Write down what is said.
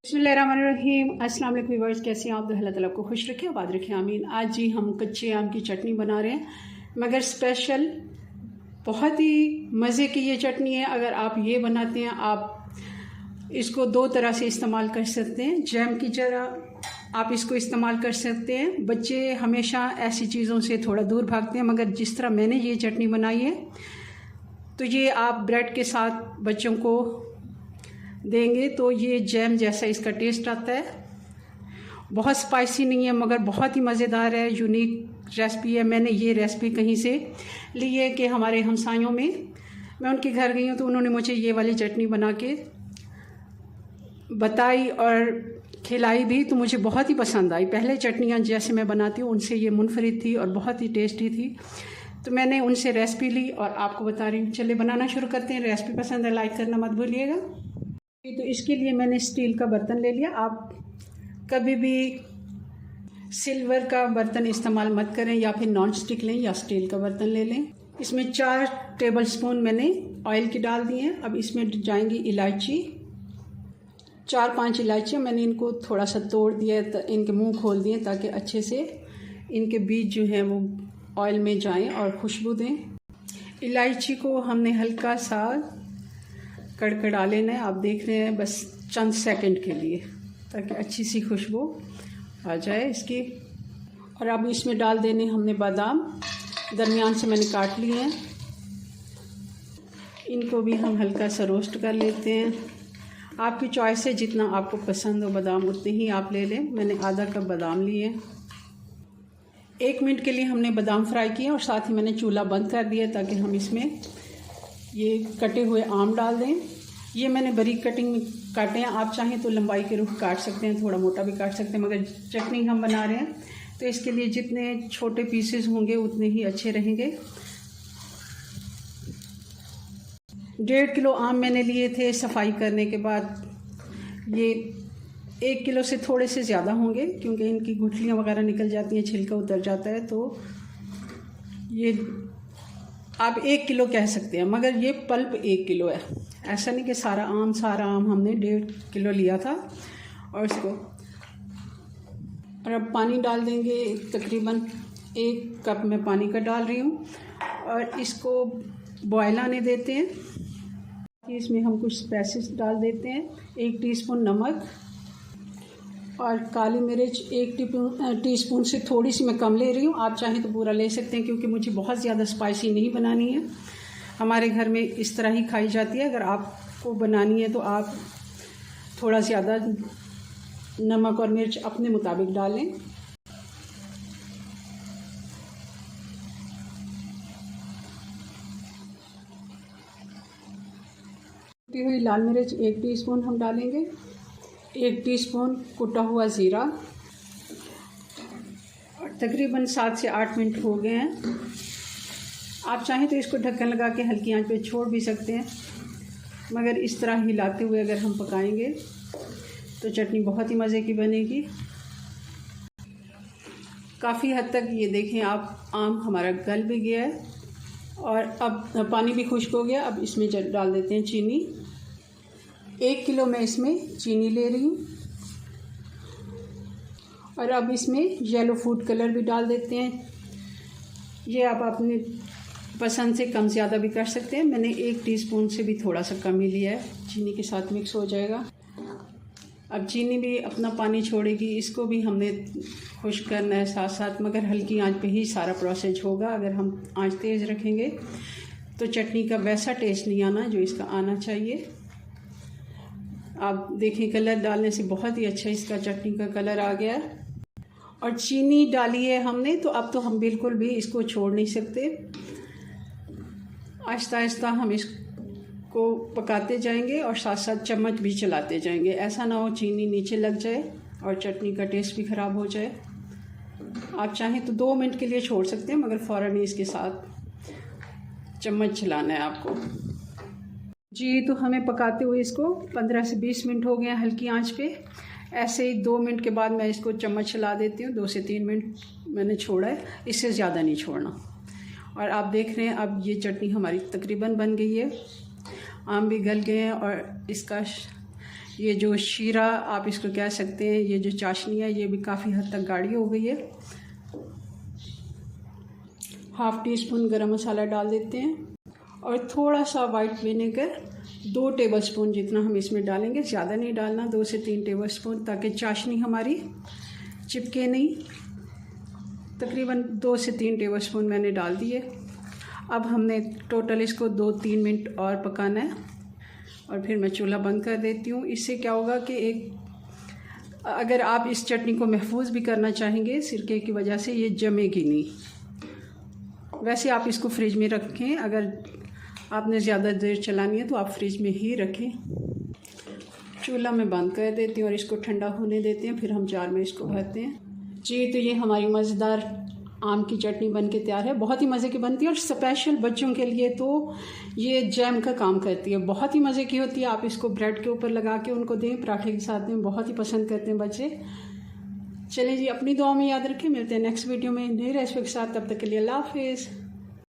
बिस्मिल्लाहिर्रहमानिर्रहीम। अस्सलाम वालेकुम व्यूअर्स, कैसे हैं आप? अल्लाह ताला आपको खुश रखे, आबाद रखे, आमीन। आज जी हम कच्चे आम की चटनी बना रहे हैं, मगर स्पेशल बहुत ही मज़े की ये चटनी है। अगर आप ये बनाते हैं, आप इसको दो तरह से इस्तेमाल कर सकते हैं। जैम की तरह आप इसको इस्तेमाल कर सकते हैं। बच्चे हमेशा ऐसी चीज़ों से थोड़ा दूर भागते हैं, मगर जिस तरह मैंने ये चटनी बनाई है तो ये आप ब्रेड के साथ बच्चों को देंगे तो ये जैम जैसा इसका टेस्ट आता है। बहुत स्पाइसी नहीं है मगर बहुत ही मज़ेदार है। यूनिक रेसिपी है। मैंने ये रेसिपी कहीं से ली है कि हमारे हमसायों में, मैं उनके घर गई हूँ तो उन्होंने मुझे ये वाली चटनी बना के बताई और खिलाई भी, तो मुझे बहुत ही पसंद आई। पहले चटनियाँ जैसे मैं बनाती हूँ उनसे ये मुनफरिद थी और बहुत ही टेस्टी थी, तो मैंने उनसे रेसिपी ली और आपको बता रही हूँ। चलिए बनाना शुरू करते हैं। रेसिपी पसंद है लाइक करना मत भूलिएगा। तो इसके लिए मैंने स्टील का बर्तन ले लिया। आप कभी भी सिल्वर का बर्तन इस्तेमाल मत करें, या फिर नॉन स्टिक लें या स्टील का बर्तन ले लें। इसमें 4 टेबलस्पून मैंने ऑयल की डाल दी हैं। अब इसमें जाएंगी इलायची, 4-5 इलायचियाँ मैंने इनको थोड़ा सा तोड़ दिया, इनके मुंह खोल दिए ताकि अच्छे से इनके बीज जो हैं वो ऑयल में जाएं और खुशबू दें। इलायची को हमने हल्का सा कड़कड़ा लेना है। आप देख रहे हैं, बस चंद सेकंड के लिए, ताकि अच्छी सी खुशबू आ जाए इसकी। और अब इसमें डाल देने हमने बादाम, दरमियान से मैंने काट लिए हैं। इनको भी हम हल्का सा रोस्ट कर लेते हैं। आपकी चॉइस है, जितना आपको पसंद हो बादाम उतने ही आप ले लें। मैंने आधा कप बादाम लिए। 1 मिनट के लिए हमने बादाम फ्राई किए और साथ ही मैंने चूल्हा बंद कर दिया ताकि हम इसमें ये कटे हुए आम डाल दें। ये मैंने बारीक कटिंग में काटे हैं। आप चाहें तो लंबाई के रुख काट सकते हैं, थोड़ा मोटा भी काट सकते हैं, मगर चटनी हम बना रहे हैं तो इसके लिए जितने छोटे पीसेस होंगे उतने ही अच्छे रहेंगे। 1.5 किलो आम मैंने लिए थे। सफाई करने के बाद ये 1 किलो से थोड़े से ज़्यादा होंगे, क्योंकि इनकी गुठलियाँ वगैरह निकल जाती हैं, छिलका उतर जाता है, तो ये आप 1 किलो कह सकते हैं, मगर ये पल्प 1 किलो है। ऐसा नहीं कि सारा आम हमने 1.5 किलो लिया था। और इसको और अब पानी डाल देंगे। तकरीबन 1 कप मैं पानी का डाल रही हूँ और इसको बॉयल आने देते हैं। इसमें हम कुछ स्पाइसेस डाल देते हैं। 1 टीस्पून नमक और काली मिर्च 1 टीस्पून से थोड़ी सी मैं कम ले रही हूँ। आप चाहें तो पूरा ले सकते हैं, क्योंकि मुझे बहुत ज़्यादा स्पाइसी नहीं बनानी है। हमारे घर में इस तरह ही खाई जाती है। अगर आपको बनानी है तो आप थोड़ा ज़्यादा नमक और मिर्च अपने मुताबिक डालें। कुटी हुई लाल मिर्च 1 टीस्पून हम डालेंगे। 1 टीस्पून कुटा हुआ ज़ीरा। और तकरीबन 7 से 8 मिनट हो गए हैं। आप चाहें तो इसको ढक्कन लगा के हल्की आंच पे छोड़ भी सकते हैं, मगर इस तरह हिलाते हुए अगर हम पकाएंगे तो चटनी बहुत ही मज़े की बनेगी। काफ़ी हद तक ये देखें आप, आम हमारा गल भी गया है और अब पानी भी खुश्क हो गया। अब इसमें डाल देते हैं चीनी। 1 किलो मैं इसमें चीनी ले रही हूँ। और अब इसमें येलो फूड कलर भी डाल देते हैं। ये आप अपने पसंद से कम ज़्यादा भी कर सकते हैं। मैंने 1 टीस्पून से भी थोड़ा सा कम ही लिया है। चीनी के साथ मिक्स हो जाएगा। अब चीनी भी अपना पानी छोड़ेगी, इसको भी हमने खुश्क करना है साथ साथ, मगर हल्की आंच पे ही सारा प्रोसेस होगा। अगर हम आंच तेज़ रखेंगे तो चटनी का वैसा टेस्ट नहीं आना जो इसका आना चाहिए। आप देखें, कलर डालने से बहुत ही अच्छा इसका चटनी का कलर आ गया। और चीनी डाली है हमने, तो अब तो हम बिल्कुल भी इसको छोड़ नहीं सकते। आहिस्ता आहिस्ता हम इसको पकाते जाएंगे और साथ साथ चम्मच भी चलाते जाएंगे। ऐसा ना हो चीनी नीचे लग जाए और चटनी का टेस्ट भी ख़राब हो जाए। आप चाहें तो 2 मिनट के लिए छोड़ सकते हैं, मगर फ़ौरन ही इसके साथ चम्मच चलाना है आपको। जी, तो हमें पकाते हुए इसको 15 से 20 मिनट हो गए हैं हल्की आंच पे। ऐसे ही 2 मिनट के बाद मैं इसको चम्मच चला देती हूँ। 2 से 3 मिनट मैंने छोड़ा है, इससे ज़्यादा नहीं छोड़ना। और आप देख रहे हैं अब ये चटनी हमारी तकरीबन बन गई है। आम भी गल गए हैं और इसका ये जो शीरा आप इसको कह सकते हैं, ये जो चाशनी है ये भी काफ़ी हद तक गाढ़ी हो गई है। हाफ़ टी स्पून गरम मसाला डाल देते हैं और थोड़ा सा वाइट विनेगर 2 टेबलस्पून जितना हम इसमें डालेंगे, ज़्यादा नहीं डालना, 2 से 3 टेबलस्पून, ताकि चाशनी हमारी चिपके नहीं। तकरीबन 2 से 3 टेबलस्पून मैंने डाल दिए। अब हमने टोटल इसको 2-3 मिनट और पकाना है और फिर मैं चूल्हा बंद कर देती हूँ। इससे क्या होगा कि अगर आप इस चटनी को महफूज भी करना चाहेंगे सिरके की वजह से, ये जमेगी नहीं। वैसे आप इसको फ्रिज में रखें, अगर आपने ज़्यादा देर चलानी है तो आप फ्रिज में ही रखें। चूल्हा में बंद कर देती हूँ और इसको ठंडा होने देते हैं, फिर हम जार में इसको भरते हैं। जी, तो ये हमारी मज़ेदार आम की चटनी बन के तैयार है। बहुत ही मज़े की बनती है और स्पेशल बच्चों के लिए तो ये जैम का काम करती है, बहुत ही मज़े की होती है। आप इसको ब्रेड के ऊपर लगा के उनको दें, पराठे के साथ दें, बहुत ही पसंद करते हैं बच्चे। चलिए जी, अपनी दुआ में याद रखें। मिलते हैं नेक्स्ट वीडियो में नई रेसिपी के साथ। तब तक के लिए अल्लाह हाफिज़।